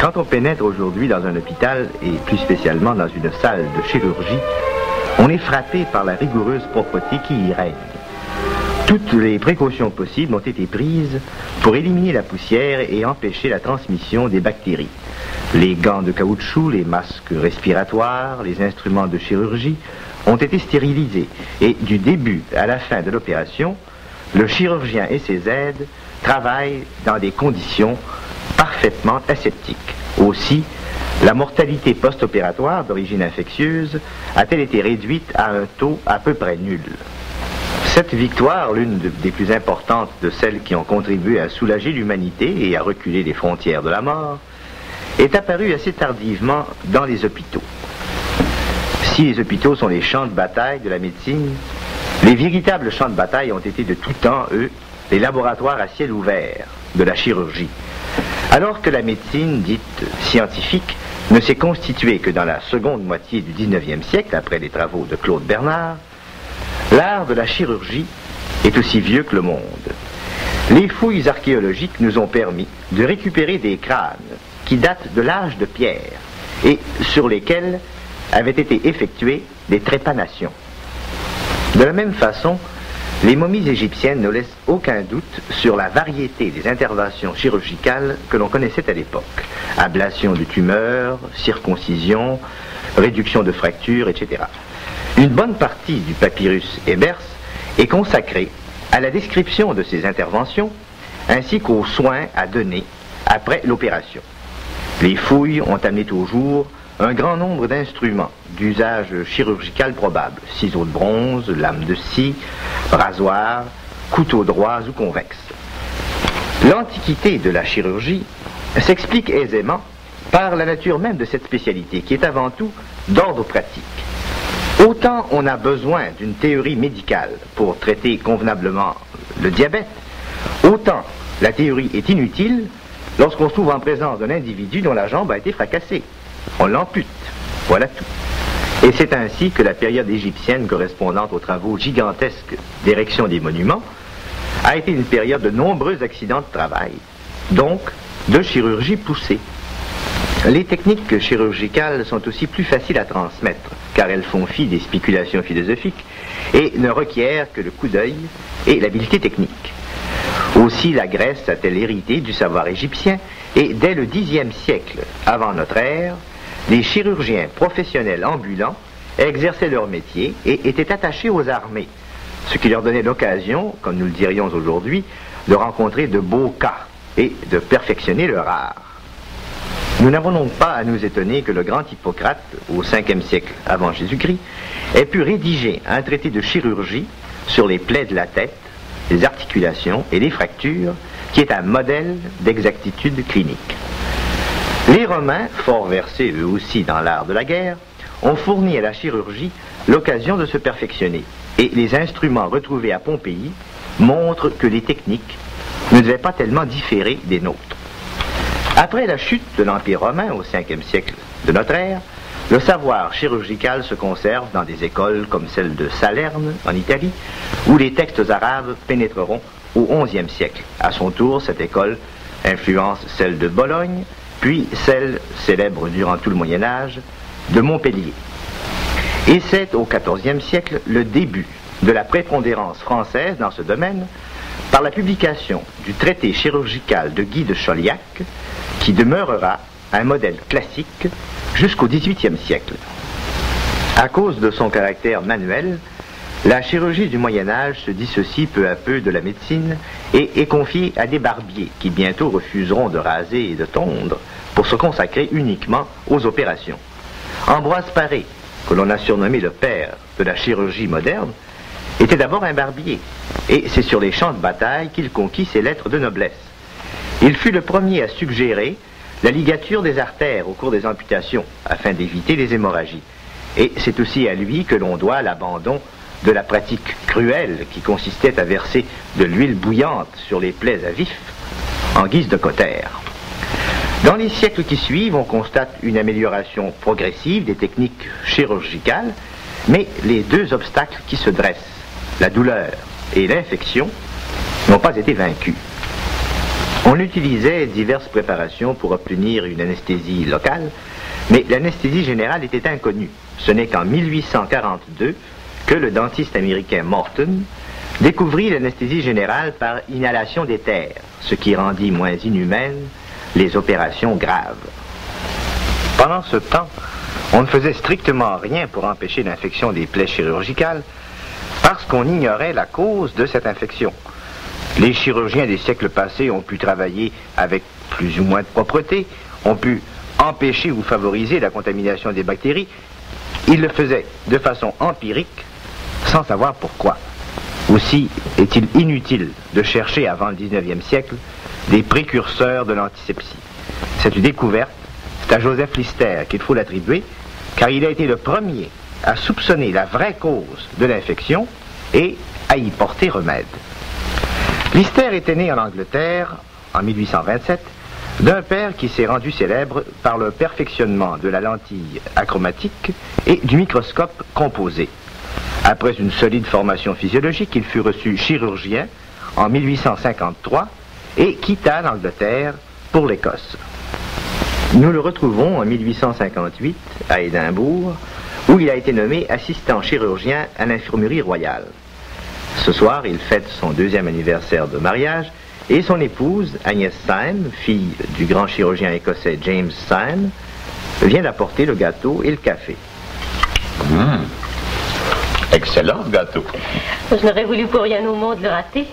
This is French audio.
Quand on pénètre aujourd'hui dans un hôpital, et plus spécialement dans une salle de chirurgie, on est frappé par la rigoureuse propreté qui y règne. Toutes les précautions possibles ont été prises pour éliminer la poussière et empêcher la transmission des bactéries. Les gants de caoutchouc, les masques respiratoires, les instruments de chirurgie ont été stérilisés. Et du début à la fin de l'opération, le chirurgien et ses aides travaillent dans des conditions parfaitement aseptiques. Aussi, la mortalité post-opératoire d'origine infectieuse a-t-elle été réduite à un taux à peu près nul. Cette victoire, l'une des plus importantes de celles qui ont contribué à soulager l'humanité et à reculer les frontières de la mort, est apparue assez tardivement dans les hôpitaux. Si les hôpitaux sont les champs de bataille de la médecine, les véritables champs de bataille ont été de tout temps, eux, les laboratoires à ciel ouvert de la chirurgie. Alors que la médecine dite scientifique ne s'est constituée que dans la seconde moitié du XIXe siècle, après les travaux de Claude Bernard, l'art de la chirurgie est aussi vieux que le monde. Les fouilles archéologiques nous ont permis de récupérer des crânes qui datent de l'âge de pierre et sur lesquels avaient été effectuées des trépanations. De la même façon, les momies égyptiennes ne laissent aucun doute sur la variété des interventions chirurgicales que l'on connaissait à l'époque. Ablation de tumeurs, circoncision, réduction de fractures, etc. Une bonne partie du papyrus Ebers est consacrée à la description de ces interventions ainsi qu'aux soins à donner après l'opération. Les fouilles ont amené au jour un grand nombre d'instruments d'usage chirurgical probable: ciseaux de bronze, lames de scie, rasoirs, couteaux droits ou convexes. L'antiquité de la chirurgie s'explique aisément par la nature même de cette spécialité qui est avant tout d'ordre pratique. Autant on a besoin d'une théorie médicale pour traiter convenablement le diabète, autant la théorie est inutile lorsqu'on se trouve en présence d'un individu dont la jambe a été fracassée. On l'ampute, voilà tout. Et c'est ainsi que la période égyptienne correspondant aux travaux gigantesques d'érection des monuments a été une période de nombreux accidents de travail, donc de chirurgie poussée. Les techniques chirurgicales sont aussi plus faciles à transmettre, car elles font fi des spéculations philosophiques et ne requièrent que le coup d'œil et l'habileté technique. Aussi la Grèce a-t-elle hérité du savoir égyptien, et dès le Xe siècle avant notre ère, les chirurgiens professionnels ambulants exerçaient leur métier et étaient attachés aux armées, ce qui leur donnait l'occasion, comme nous le dirions aujourd'hui, de rencontrer de beaux cas et de perfectionner leur art. Nous n'avons donc pas à nous étonner que le grand Hippocrate, au 5e siècle avant Jésus-Christ, ait pu rédiger un traité de chirurgie sur les plaies de la tête, les articulations et les fractures, qui est un modèle d'exactitude clinique. Les Romains, fort versés eux aussi dans l'art de la guerre, ont fourni à la chirurgie l'occasion de se perfectionner, et les instruments retrouvés à Pompéi montrent que les techniques ne devaient pas tellement différer des nôtres. Après la chute de l'Empire romain au 5e siècle de notre ère, le savoir chirurgical se conserve dans des écoles comme celle de Salerne, en Italie, où les textes arabes pénétreront au XIe siècle. À son tour, cette école influence celle de Bologne, puis celle, célèbre durant tout le Moyen-Âge, de Montpellier. Et c'est au XIVe siècle le début de la prépondérance française dans ce domaine par la publication du traité chirurgical de Guy de Chauliac, qui demeurera un modèle classique jusqu'au XVIIIe siècle. À cause de son caractère manuel, la chirurgie du Moyen-Âge se dissocie peu à peu de la médecine et est confiée à des barbiers qui bientôt refuseront de raser et de tondre pour se consacrer uniquement aux opérations. Ambroise Paré, que l'on a surnommé le père de la chirurgie moderne, était d'abord un barbier, et c'est sur les champs de bataille qu'il conquit ses lettres de noblesse. Il fut le premier à suggérer la ligature des artères au cours des amputations, afin d'éviter les hémorragies. Et c'est aussi à lui que l'on doit l'abandon de la pratique cruelle qui consistait à verser de l'huile bouillante sur les plaies à vif, en guise de cautère. Dans les siècles qui suivent, on constate une amélioration progressive des techniques chirurgicales, mais les deux obstacles qui se dressent, la douleur et l'infection, n'ont pas été vaincus. On utilisait diverses préparations pour obtenir une anesthésie locale, mais l'anesthésie générale était inconnue. Ce n'est qu'en 1842 que le dentiste américain Morton découvrit l'anesthésie générale par inhalation d'éther, ce qui rendit moins inhumaines les opérations graves. Pendant ce temps, on ne faisait strictement rien pour empêcher l'infection des plaies chirurgicales parce qu'on ignorait la cause de cette infection. Les chirurgiens des siècles passés ont pu travailler avec plus ou moins de propreté, ont pu empêcher ou favoriser la contamination des bactéries. Ils le faisaient de façon empirique, sans savoir pourquoi. Aussi est-il inutile de chercher avant le 19e siècle des précurseurs de l'antisepsie. Cette découverte, c'est à Joseph Lister qu'il faut l'attribuer, car il a été le premier à soupçonner la vraie cause de l'infection et à y porter remède. Lister était né en Angleterre en 1827 d'un père qui s'est rendu célèbre par le perfectionnement de la lentille achromatique et du microscope composé. Après une solide formation physiologique, il fut reçu chirurgien en 1853 et quitta l'Angleterre pour l'Écosse. Nous le retrouvons en 1858 à Édimbourg, où il a été nommé assistant chirurgien à l'infirmerie royale. Ce soir, il fête son 2e anniversaire de mariage et son épouse, Agnès Syme, fille du grand chirurgien écossais James Syme, vient d'apporter le gâteau et le café. Excellent gâteau. Je n'aurais voulu pour rien au monde le rater.